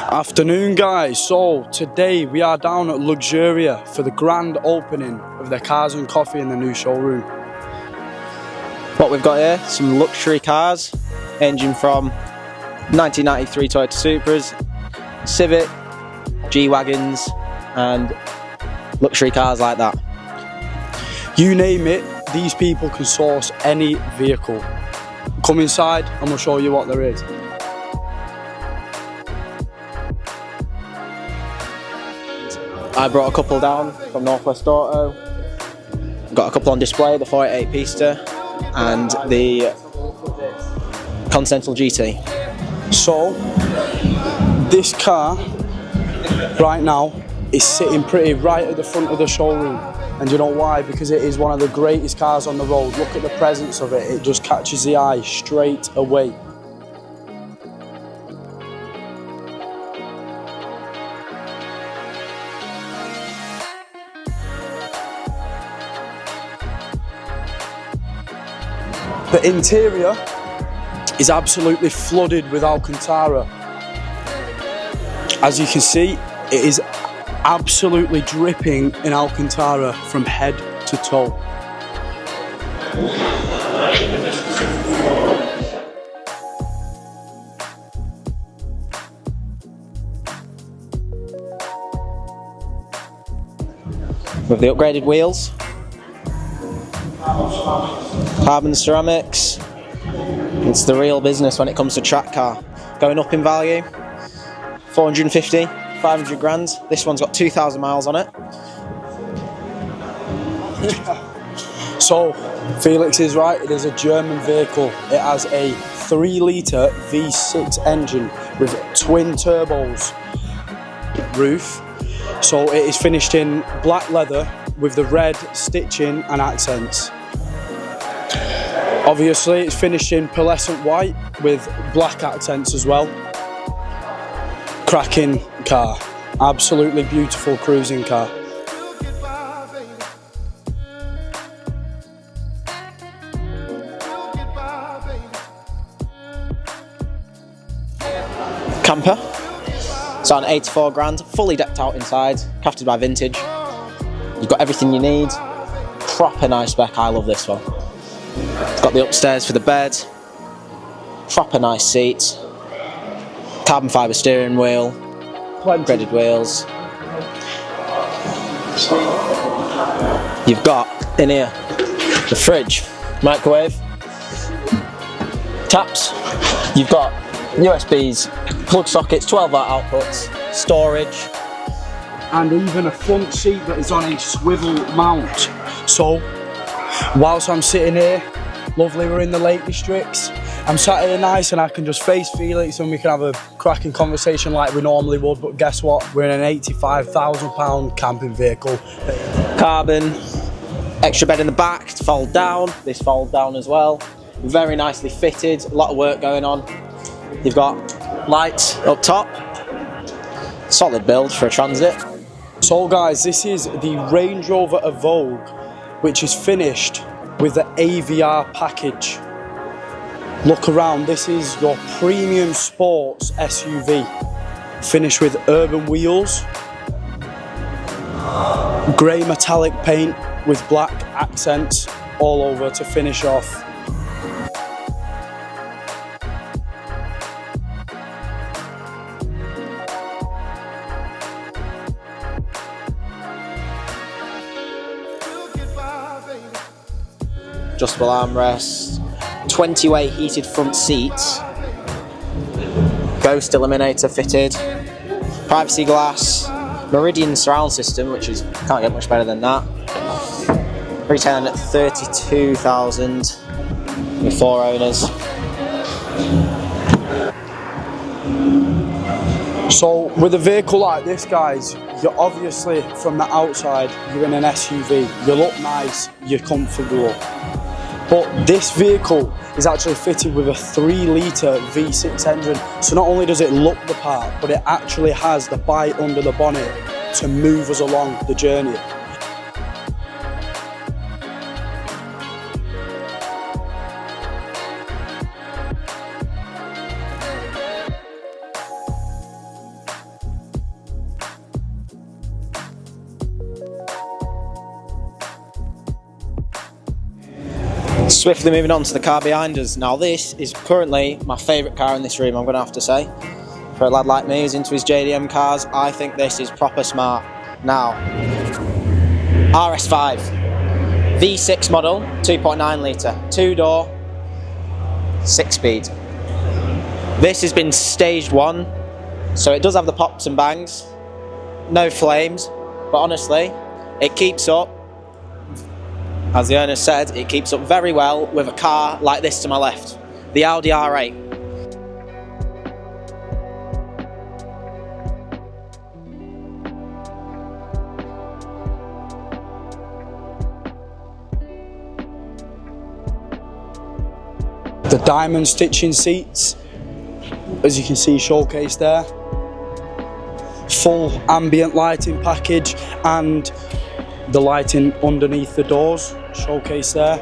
Afternoon guys, so today we are down at Luxuria for the grand opening of their cars and coffee in the new showroom. What we've got here, some luxury cars, ranging from 1993 Toyota Supras, Civic, G-Wagons and luxury cars like that. You name it, these people can source any vehicle. Come inside and we'll show you what there is. I brought a couple down from Northwest Auto. Got a couple on display, the 488 Pista and the Continental GT. So, this car right now is sitting pretty right at the front of the showroom. And you know why? Because it is one of the greatest cars on the road. Look at the presence of it, it just catches the eye straight away. The interior is absolutely flooded with Alcantara. As you can see, it is absolutely dripping in Alcantara from head to toe. With the upgraded wheels, carbon ceramics, it's the real business when it comes to track car. Going up in value, 450, 500 grand. This one's got 2,000 miles on it. So, Felix is right, it is a German vehicle. It has a 3-litre V6 engine with twin turbos roof. So it is finished in black leather with the red stitching and accents. Obviously it's finished in pearlescent white with black accents as well. Cracking car, absolutely beautiful cruising car. Camper, it's on 84 grand, fully decked out inside, crafted by Vintage. You've got everything you need, proper nice spec, I love this one. It's got the upstairs for the bed, proper nice seats, carbon fibre steering wheel, upgraded wheels. You've got in here the fridge, microwave, taps, you've got USBs, plug sockets, 12-volt outputs, storage. And even a front seat that is on a swivel mount. So, whilst I'm sitting here, lovely, we're in the Lake Districts, I'm sat here nice and I can just face Felix and we can have a cracking conversation like we normally would, but guess what? We're in an £85,000 camping vehicle. Carbon, extra bed in the back to fold down, this fold down as well. Very nicely fitted, a lot of work going on. You've got lights up top, solid build for a Transit. So guys, this is the Range Rover Vogue, which is finished with the AVR package. Look around, this is your premium sports SUV, finished with urban wheels, grey metallic paint with black accents all over to finish off. Adjustable armrests, 20-way heated front seats, ghost eliminator fitted, privacy glass, Meridian surround system, which is can't get much better than that. Retailing at 32,000 with 4 owners. So with a vehicle like this, guys, you're obviously from the outside, you're in an SUV, you look nice, you're comfortable. But this vehicle is actually fitted with a 3-litre V6 engine. So not only does it look the part, but it actually has the bite under the bonnet to move us along the journey. Swiftly moving on to the car behind us. Now this is currently my favourite car in this room, I'm going to have to say. For a lad like me who's into his JDM cars, I think this is proper smart. Now, RS5, V6 model, 2.9 litre, 2-door, 6-speed. This has been stage 1, so it does have the pops and bangs, no flames, but honestly, it keeps up. As the owner said, it keeps up very well with a car like this to my left, the Audi R8. The diamond stitching seats, as you can see showcased there. Full ambient lighting package and the lighting underneath the doors, showcased there.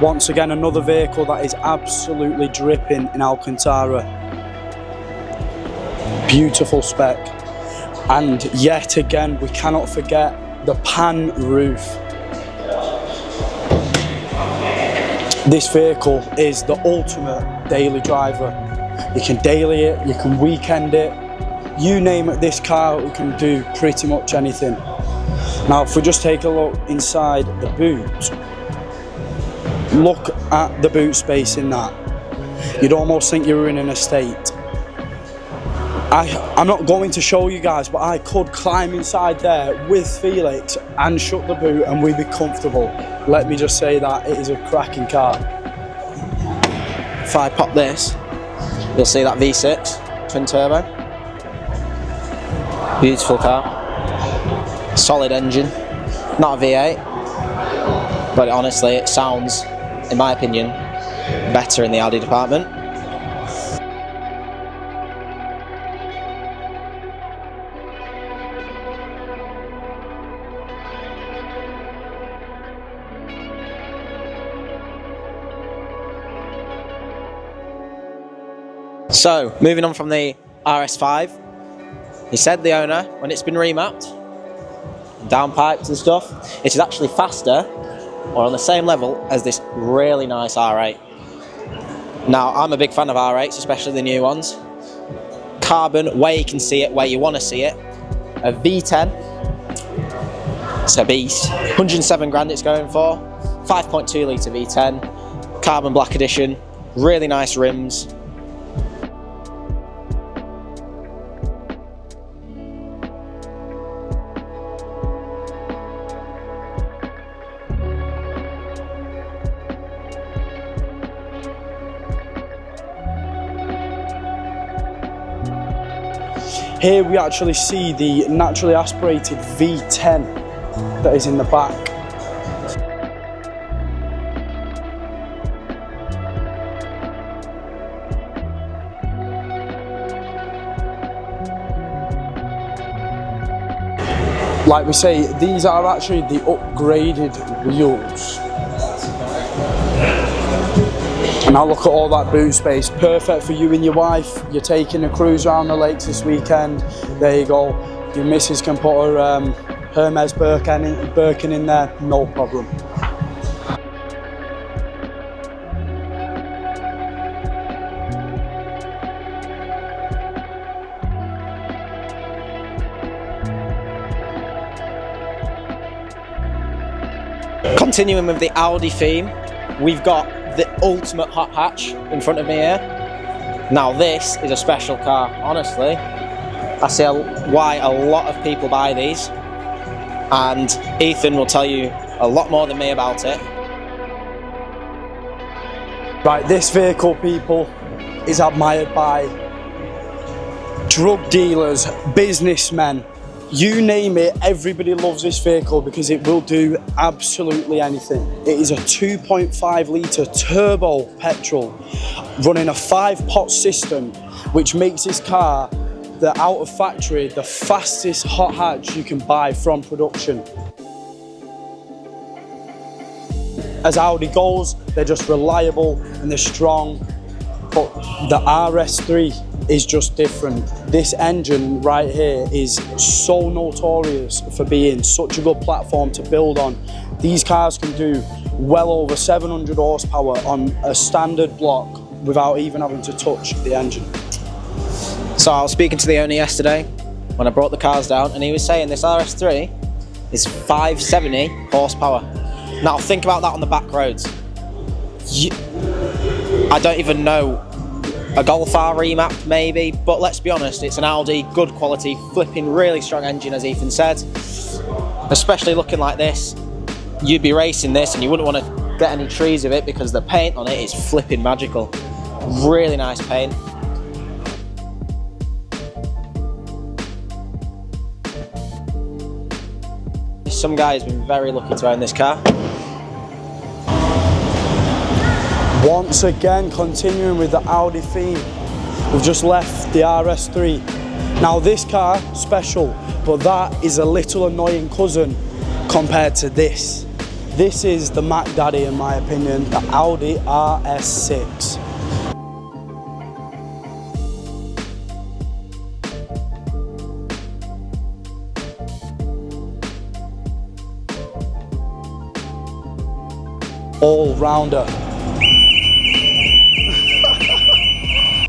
Once again, another vehicle that is absolutely dripping in Alcantara. Beautiful spec. And yet again, we cannot forget the pan roof. This vehicle is the ultimate daily driver. You can daily it, you can weekend it, you name it, this car can do pretty much anything. Now, if we just take a look inside the boot, look at the boot space in that. You'd almost think you were in an estate. I'm not going to show you guys, but I could climb inside there with Felix and shut the boot and we'd be comfortable. Let me just say that it is a cracking car. If I pop this, you'll see that V6 twin turbo. Beautiful car. Solid engine, not a V8, but honestly it sounds, in my opinion, better in the Audi department. So, moving on from the RS5, he said, the owner, when it's been remapped, downpiped and stuff, it is actually faster or on the same level as this really nice R8. Now, I'm a big fan of R8s, especially the new ones. Carbon, where you can see it, where you want to see it. A V10, it's a beast. 107 grand it's going for. 5.2 litre V10, carbon black edition, really nice rims. Here we actually see the naturally aspirated V10 that is in the back. Like we say, these are actually the upgraded wheels. And now look at all that boot space, perfect for you and your wife. You're taking a cruise around the lakes this weekend, there you go. Your missus can put her Hermes Birkin in there, no problem. Continuing with the Audi theme, we've got the ultimate hot hatch in front of me here. Now this is a special car, honestly. I see why a lot of people buy these, and Ethan will tell you a lot more than me about it. Right, this vehicle, people, is admired by drug dealers, businessmen, you name it, everybody loves this vehicle because it will do absolutely anything. It is a 2.5 litre turbo petrol running a 5-pot system, which makes this car, out of factory, the fastest hot hatch you can buy from production. As Audi goes, they're just reliable and they're strong, but the RS3 is just different. This engine right here is so notorious for being such a good platform to build on. these cars can do well over 700 horsepower on a standard block without even having to touch the engine. So I was speaking to the owner yesterday when I brought the cars down, and he was saying this RS3 is 570 horsepower. Now think about that on the back roads. I don't even know, a Golf R remap maybe, but let's be honest, it's an Audi, good quality, flipping really strong engine as Ethan said. Especially looking like this, you'd be racing this and you wouldn't want to get any trees of it because the paint on it is flipping magical. Really nice paint. Some guy has been very lucky to own this car. Once again, continuing with the Audi theme, we've just left the RS3. Now this car, special, but that is a little annoying cousin compared to this. This is the Mac Daddy in my opinion, the Audi RS6. All-rounder.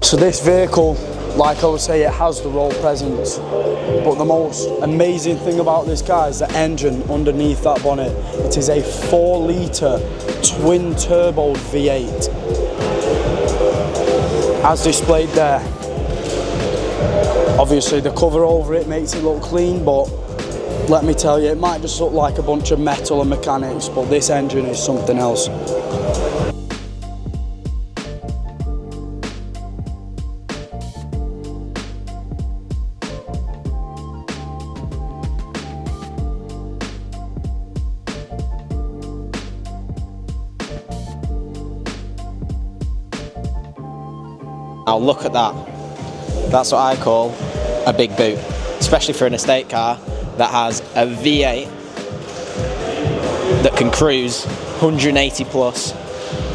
So this vehicle, like I would say, it has the road presence, but the most amazing thing about this car is the engine underneath that bonnet. It is a 4-litre twin-turbo V8. As displayed there. Obviously the cover over it makes it look clean, but let me tell you, it might just look like a bunch of metal and mechanics, but this engine is something else. Now look at that. That's what I call a big boot, especially for an estate car that has a V8 that can cruise 180 plus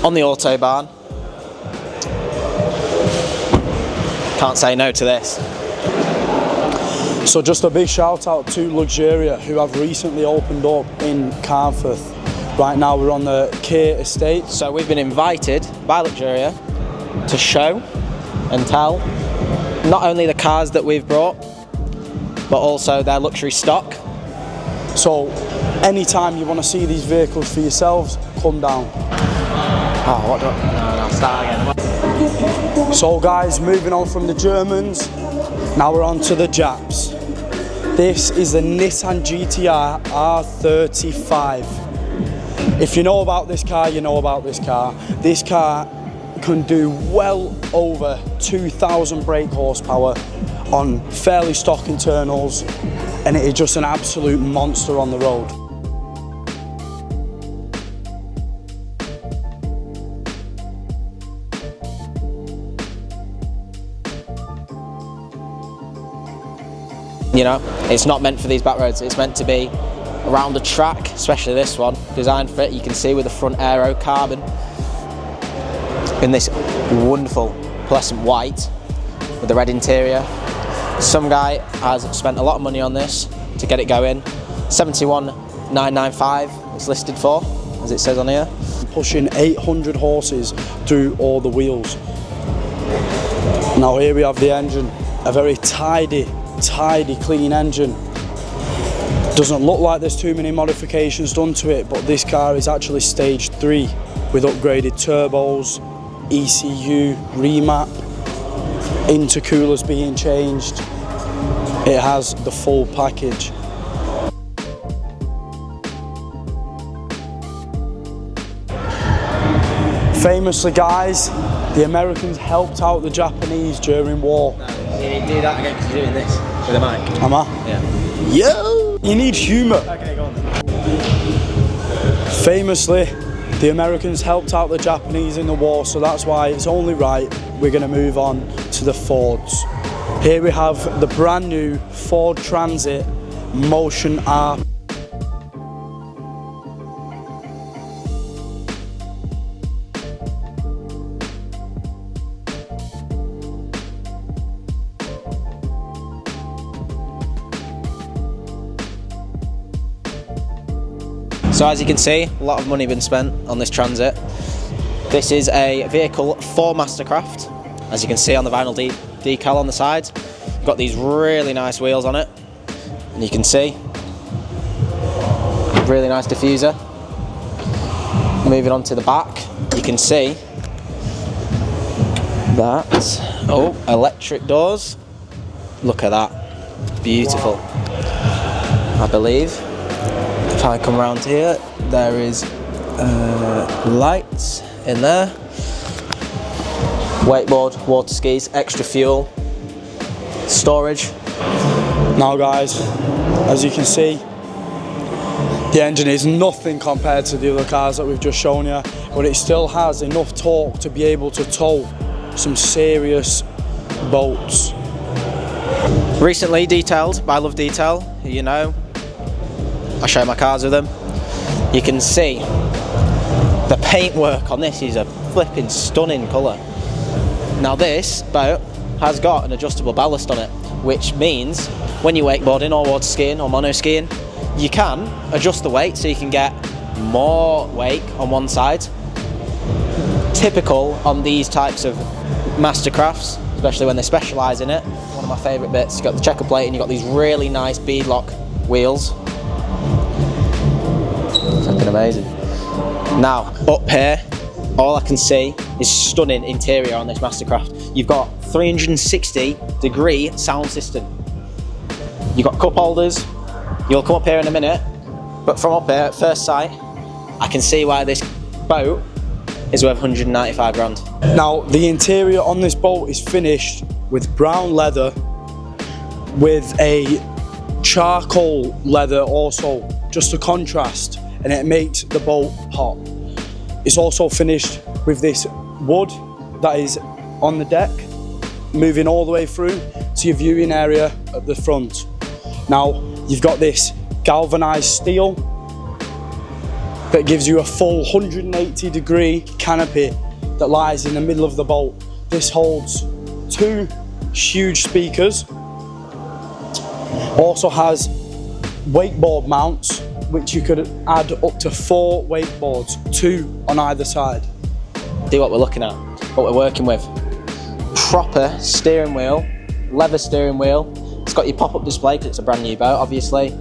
on the Autobahn. Can't say no to this. So just a big shout out to Luxuria, who have recently opened up in Carnforth. Right now we're on the Kia estate. So we've been invited by Luxuria to show and tell not only the cars that we've brought, but also their luxury stock. So anytime you want to see these vehicles for yourselves, come down. Oh, what do I... No, start again. So guys, moving on from the Germans, now we're on to the Japs. This is the Nissan GTR R35. If you know about this car, you know about this car. This car can do well over 2,000 brake horsepower on fairly stock internals, and it is just an absolute monster on the road. You know, it's not meant for these back roads, it's meant to be around the track, especially this one, designed for it. You can see with the front aero carbon in this wonderful pearlescent white with the red interior. Some guy has spent a lot of money on this to get it going. 71,995 it's listed for, as it says on here. Pushing 800 horses through all the wheels. Now here we have the engine, a very tidy, clean engine. Doesn't look like there's too many modifications done to it, but this car is actually stage 3 with upgraded turbos, ECU, remap, intercoolers being changed. It has the full package. Famously guys, the Americans helped out the Japanese during war. No, you need to do that again because you're doing this with a mic. Am I? Yeah. Yo! You need humour. Okay, go on then. Famously, the Americans helped out the Japanese in the war, so that's why it's only right we're going to move on to the Fords. Here we have the brand new Ford Transit Motion R. So as you can see, a lot of money been spent on this Transit. This is a vehicle for Mastercraft. As you can see on the vinyl decal on the side, you've got these really nice wheels on it, and you can see, really nice diffuser. Moving on to the back, you can see that, electric doors. Look at that, beautiful. Wow. I believe, if I come around here, there is lights in there. Wakeboard, water skis, extra fuel, storage. Now guys, as you can see, the engine is nothing compared to the other cars that we've just shown you, but it still has enough torque to be able to tow some serious boats. Recently detailed by Love Detail, you know, I show my cars with them. You can see the paintwork on this is a flipping stunning colour. Now this boat has got an adjustable ballast on it, which means when you're wakeboarding or water skiing or mono skiing, you can adjust the weight so you can get more wake on one side. Typical on these types of Mastercrafts, especially when they specialise in it. One of my favourite bits, you've got the checker plate and you've got these really nice beadlock wheels. Something amazing. Now, up here, all I can see is stunning interior on this Mastercraft. You've got 360-degree sound system. You've got cup holders. You'll come up here in a minute, but from up here at first sight, I can see why this boat is worth 195 grand. Now, the interior on this boat is finished with brown leather with a charcoal leather also, just a contrast, and it makes the boat pop. It's also finished with this wood that is on the deck, moving all the way through to your viewing area at the front. Now, you've got this galvanized steel that gives you a full 180-degree canopy that lies in the middle of the boat. This holds 2 huge speakers. Also has wakeboard mounts, which you could add up to 4 wakeboards, 2 on either side. See what we're looking at, what we're working with. Proper steering wheel, leather steering wheel. It's got your pop-up display because it's a brand new boat, obviously.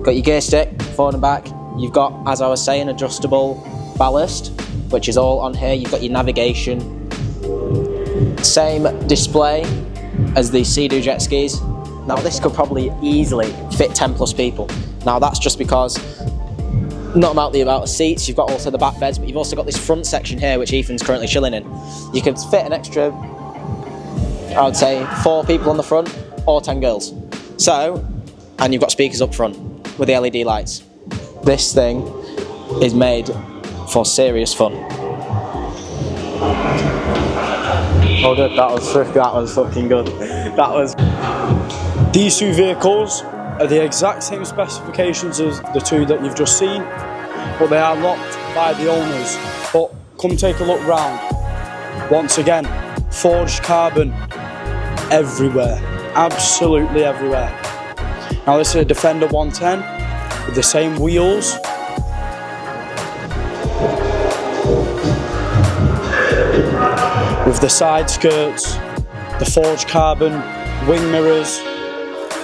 Got your gear stick, forward and back. You've got, as I was saying, adjustable ballast, which is all on here. You've got your navigation. Same display as the Sea-Doo jet skis. Now this could probably easily fit 10 plus people. Now that's just because, not about the amount of seats, you've got also the back beds, but you've also got this front section here, which Ethan's currently chilling in. You could fit an extra, I would say, 4 people on the front, or 10 girls. So, and you've got speakers up front with the LED lights. This thing is made for serious fun. Oh good, that was fucking good. That was... These 2 vehicles are the exact same specifications as the 2 that you've just seen, but they are locked by the owners. But come take a look round. Once again, forged carbon everywhere, absolutely everywhere. Now this is a Defender 110 with the same wheels. With the side skirts, the forged carbon, wing mirrors.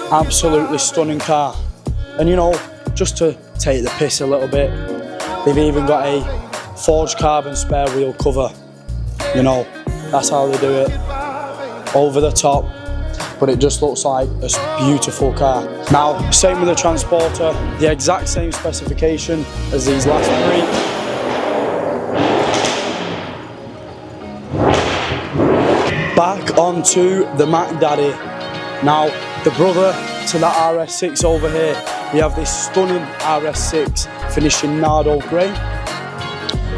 Absolutely stunning car. And you know, just to take the piss a little bit, they've even got a forged carbon spare wheel cover. You know, that's how they do it. Over the top, but it just looks like a beautiful car. Now, same with the Transporter, the exact same specification as these last 3. Back onto the Mac Daddy. Now, the brother to that RS6 over here, we have this stunning RS6 finished in Nardo Grey.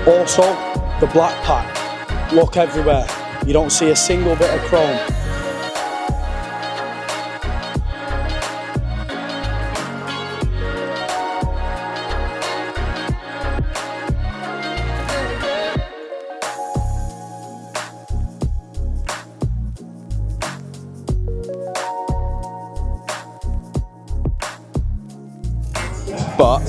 Also, the black pack. Look everywhere. You don't see a single bit of chrome. But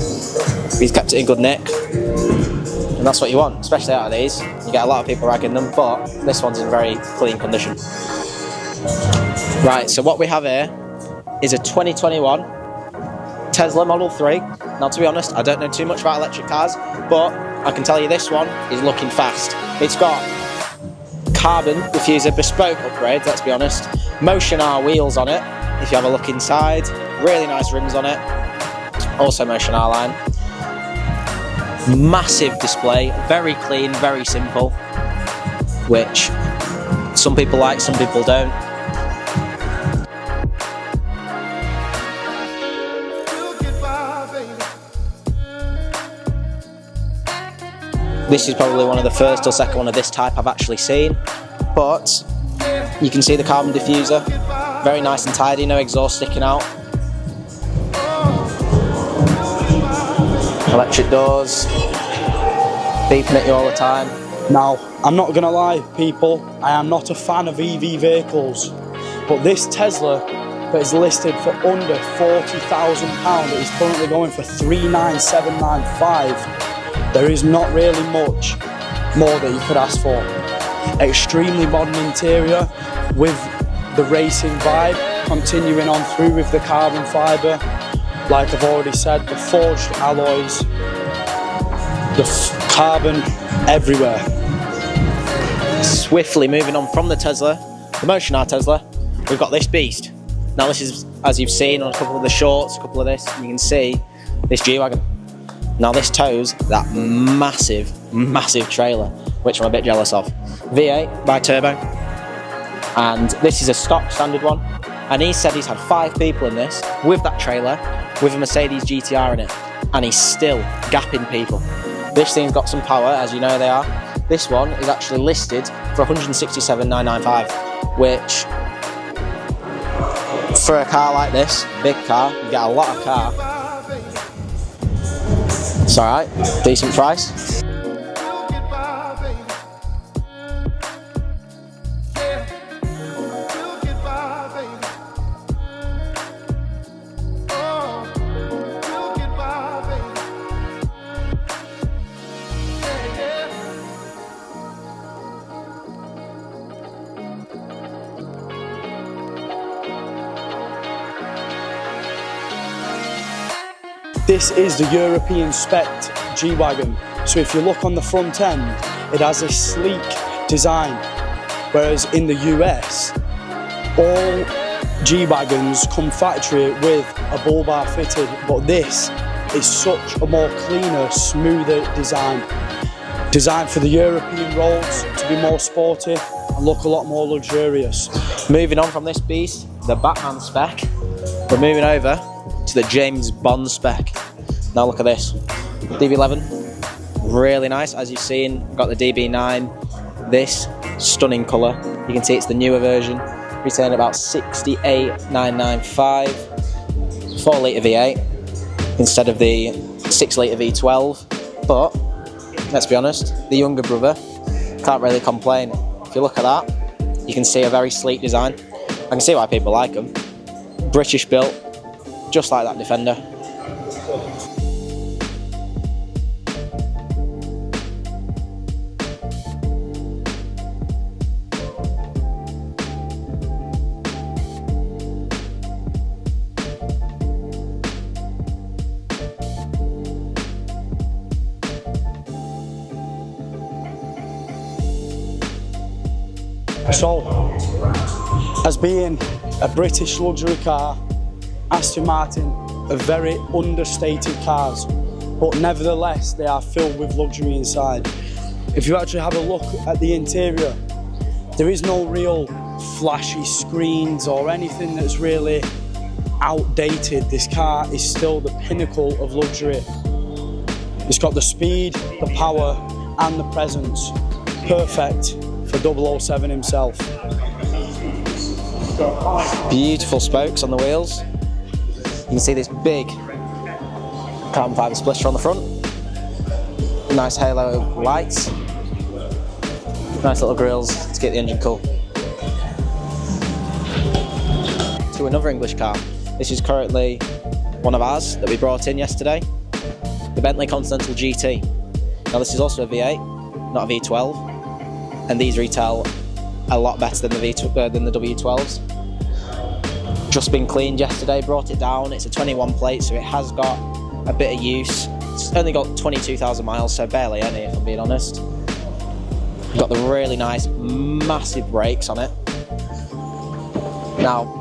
He's kept it in good nick, and that's what you want, especially out of these. You get a lot of people ragging them, but this one's in very clean condition. Right, so what we have here is a 2021 Tesla Model 3. Now, to be honest, I don't know too much about electric cars, but I can tell you this one is looking fast. It's got carbon diffuser, bespoke upgrades, let's be honest. Motion R wheels on it, if you have a look inside. Really nice rims on it. Also Motion R line. Massive display, very clean, very simple, which some people like, some people don't. This is probably one of the first or second one of this type I've actually seen, but you can see the carbon diffuser, very nice and tidy, no exhaust sticking out. Electric doors, beeping at you all the time. Now, I'm not gonna lie, people, I am not a fan of EV vehicles, but this Tesla that is listed for under £40,000 is currently going for £39,795. There is not really much more that you could ask for. Extremely modern interior with the racing vibe, continuing on through with the carbon fibre. Like I've already said, the forged alloys, the carbon everywhere. Swiftly moving on from the Tesla, the Motion R Tesla, we've got this beast. Now this is, as you've seen on a couple of the shorts, a couple of this, you can see this G-Wagon. Now this tows that massive, massive trailer, which I'm a bit jealous of. V8 bi-turbo, and this is a stock standard one. And he said he's had 5 people in this, with that trailer, with a Mercedes GTR in it, and he's still gapping people. This thing's got some power, as you know they are. This one is actually listed for $167,995, which, for a car like this, big car, you get a lot of car. It's alright, decent price. This is the European spec G-Wagon. So if you look on the front end, it has a sleek design, whereas in the US, all G-Wagons come factory with a bull bar fitted, but this is such a more cleaner, smoother design. Designed for the European roads to be more sporty and look a lot more luxurious. Moving on from this beast, the Batman spec, we're moving over to the James Bond spec. Now look at this, DB11, really nice. As you've seen, got the DB9, this stunning colour. You can see it's the newer version, retailing about $68,995, 4 litre V8 instead of the 6 litre V12. But let's be honest, the younger brother can't really complain. If you look at that, you can see a very sleek design. I can see why people like them. British built, just like that Defender. So, as being a British luxury car, Aston Martin are very understated cars, but nevertheless they are filled with luxury inside. If you actually have a look at the interior, there is no real flashy screens or anything that's really outdated. This car is still the pinnacle of luxury. It's got the speed, the power and the presence. Perfect for 007 himself. Beautiful spokes on the wheels. You can see this big carbon fibre splitter on the front. Nice halo lights. Nice little grills to get the engine cool. To another English car. This is currently one of ours that we brought in yesterday. the Bentley Continental GT. Now this is also a V8, not a V12, and these retail a lot better than the W12s. Just been cleaned yesterday, brought it down. It's a 21 plate, so it has got a bit of use. It's only got 22,000 miles, so barely any, if I'm being honest. Got the really nice, massive brakes on it. Now,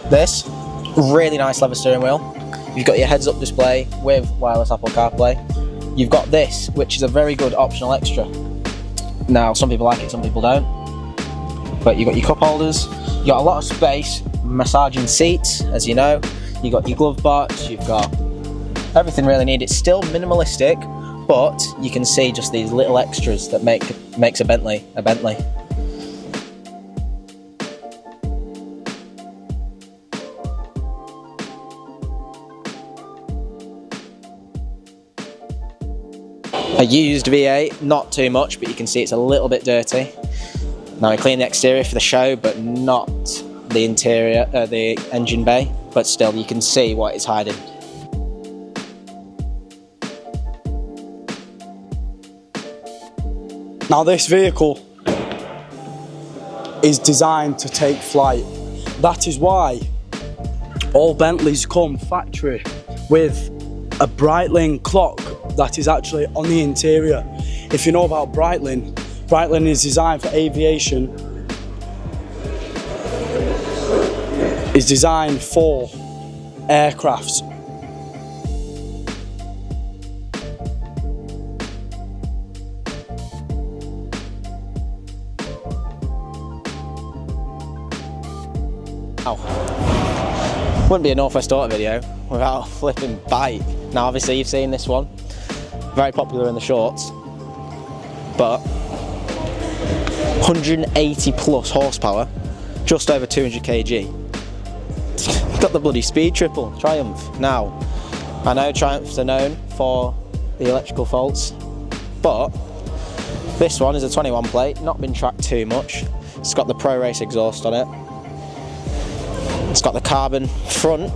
this really nice leather steering wheel. You've got your heads-up display with wireless Apple CarPlay. You've got this, which is a very good optional extra. Now, some people like it, some people don't. But you've got your cup holders, you've got a lot of space, massaging seats, as you know. You've got your glove box, you've got everything really needed. It's still minimalistic, but you can see just these little extras that makes a Bentley a Bentley. A used V8, not too much, but you can see it's a little bit dirty. Now I cleaned the exterior for the show, but not the interior, the engine bay, but still you can see what it's hiding. Now this vehicle is designed to take flight. That is why all Bentleys come factory with a Breitling clock that is actually on the interior. If you know about Breitling, Breitling is designed for aviation, is designed for aircrafts. Oh, wouldn't be a Northwest Auto video without a flipping bike. Now obviously you've seen this one, very popular in the shorts, but 180 plus horsepower, just over 200 kg. Got the bloody speed triple, Triumph. Now, I know Triumphs are known for the electrical faults, but this one is a 21 plate, not been tracked too much. It's got the Pro Race exhaust on it. It's got the carbon front,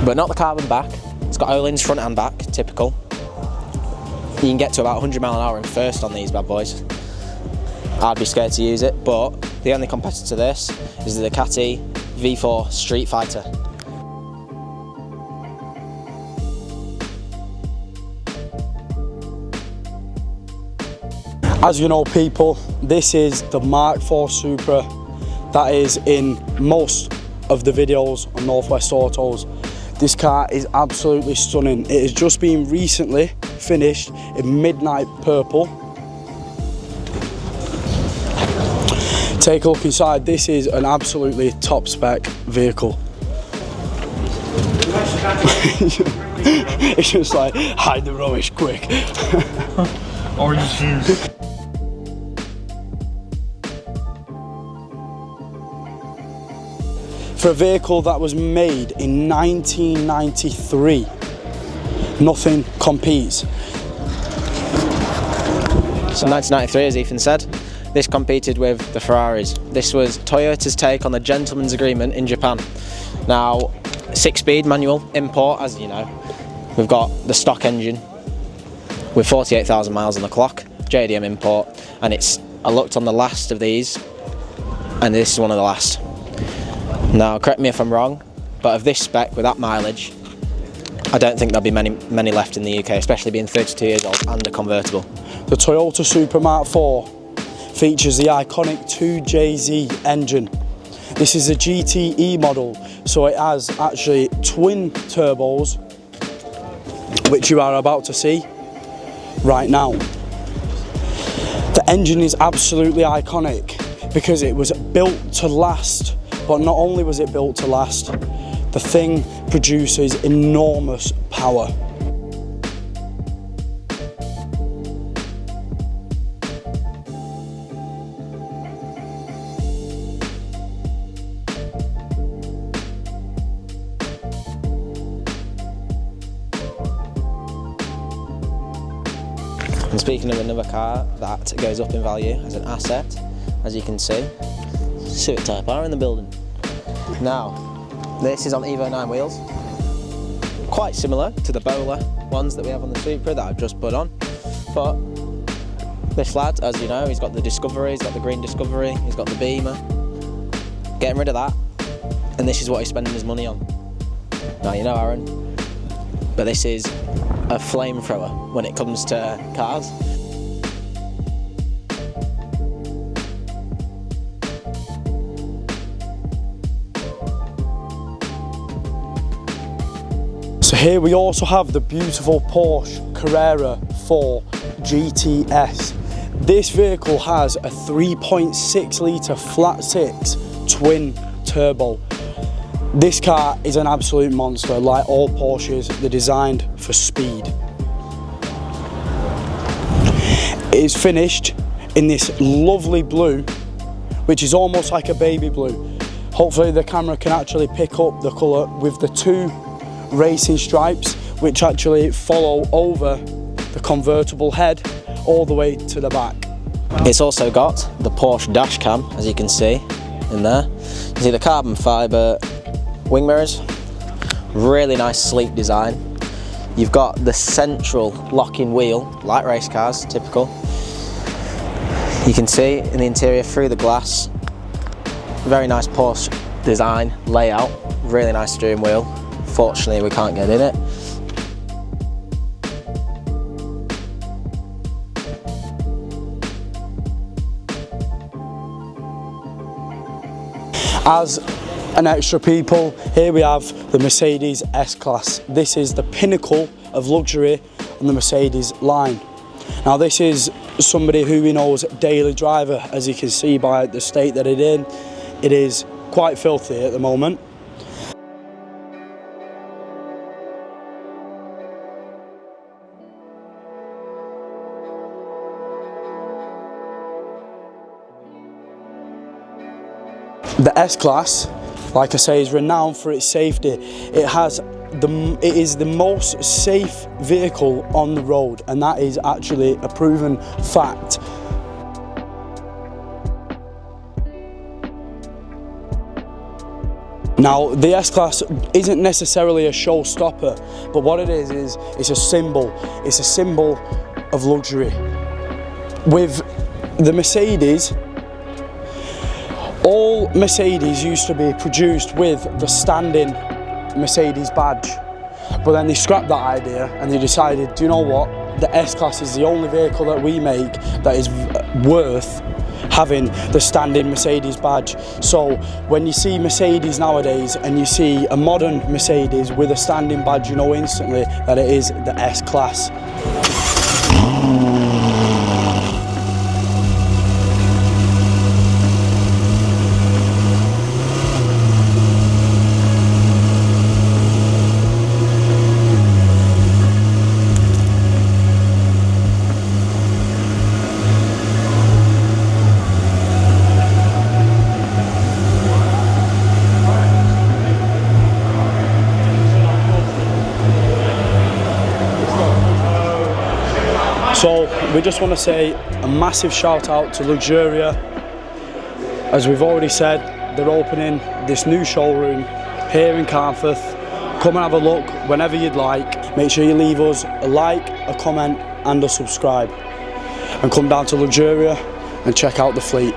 but not the carbon back. It's got Öhlins front and back, typical. You can get to about 100 mph in first on these bad boys. I'd be scared to use it, but the only competitor to this is the Ducati V4 Street Fighter. As you know people, this is the Mark IV Supra that is in most of the videos on Northwest Autos. This car is absolutely stunning. It has just been recently finished in midnight purple. Take a look inside. This is an absolutely top spec vehicle. It's just like, hide the rubbish quick. Orange shoes. For a vehicle that was made in 1993, nothing competes. So 1993, as Ethan said, this competed with the Ferraris. This was Toyota's take on the gentleman's agreement in Japan. Now, 6-speed manual import, as you know. We've got the stock engine with 48,000 miles on the clock, JDM import, and I looked on the last of these, and this is one of the last. Now, correct me if I'm wrong, but of this spec with that mileage, I don't think there'll be many left in the UK, especially being 32 years old and a convertible. The Toyota Supra Mark IV features the iconic 2JZ engine. This is a GTE model, so it has actually twin turbos, which you are about to see right now. The engine is absolutely iconic because it was built to last. But not only was it built to last, the thing produces enormous power. And speaking of another car that goes up in value as an asset, as you can see, Civic Type R in the building. Now, this is on Evo 9 wheels, quite similar to the Bowler ones that we have on the Supra that I've just put on, but this lad, as you know, he's got the Discovery, he's got the green Discovery, he's got the Beamer, getting rid of that, and this is what he's spending his money on. Now you know, Aaron, but this is a flamethrower when it comes to cars. So here we also have the beautiful Porsche Carrera 4 GTS. This vehicle has a 3.6 litre flat six twin turbo. This car is an absolute monster. Like all Porsches, they're designed for speed. It is finished in this lovely blue, which is almost like a baby blue. Hopefully the camera can actually pick up the colour with the two racing stripes, which actually follow over the convertible head all the way to the back. It's also got the Porsche dash cam, as you can see in there. You see the carbon fibre wing mirrors, really nice sleek design. You've got the central locking wheel, like race cars, typical. You can see in the interior through the glass, very nice Porsche design, layout, really nice steering wheel. Fortunately we can't get in it. As an extra people, here we have the Mercedes S-Class. This is the pinnacle of luxury on the Mercedes line. Now this is somebody who we know as a daily driver, as you can see by the state that it's in. It is quite filthy at the moment. The S-Class, like I say, is renowned for its safety. It is the most safe vehicle on the road, and that is actually a proven fact. Now, the S-Class isn't necessarily a showstopper, but what it is it's a symbol. It's a symbol of luxury. With the Mercedes, all Mercedes used to be produced with the standing Mercedes badge, but then they scrapped that idea and they decided, do you know what, the S-Class is the only vehicle that we make that is worth having the standing Mercedes badge. So when you see Mercedes nowadays and you see a modern Mercedes with a standing badge, you know instantly that it is the S-Class. So we just want to say a massive shout out to Luxuria. As we've already said, they're opening this new showroom here in Carnforth. Come and have a look whenever you'd like. Make sure you leave us a like, a comment and a subscribe. And come down to Luxuria and check out the fleet.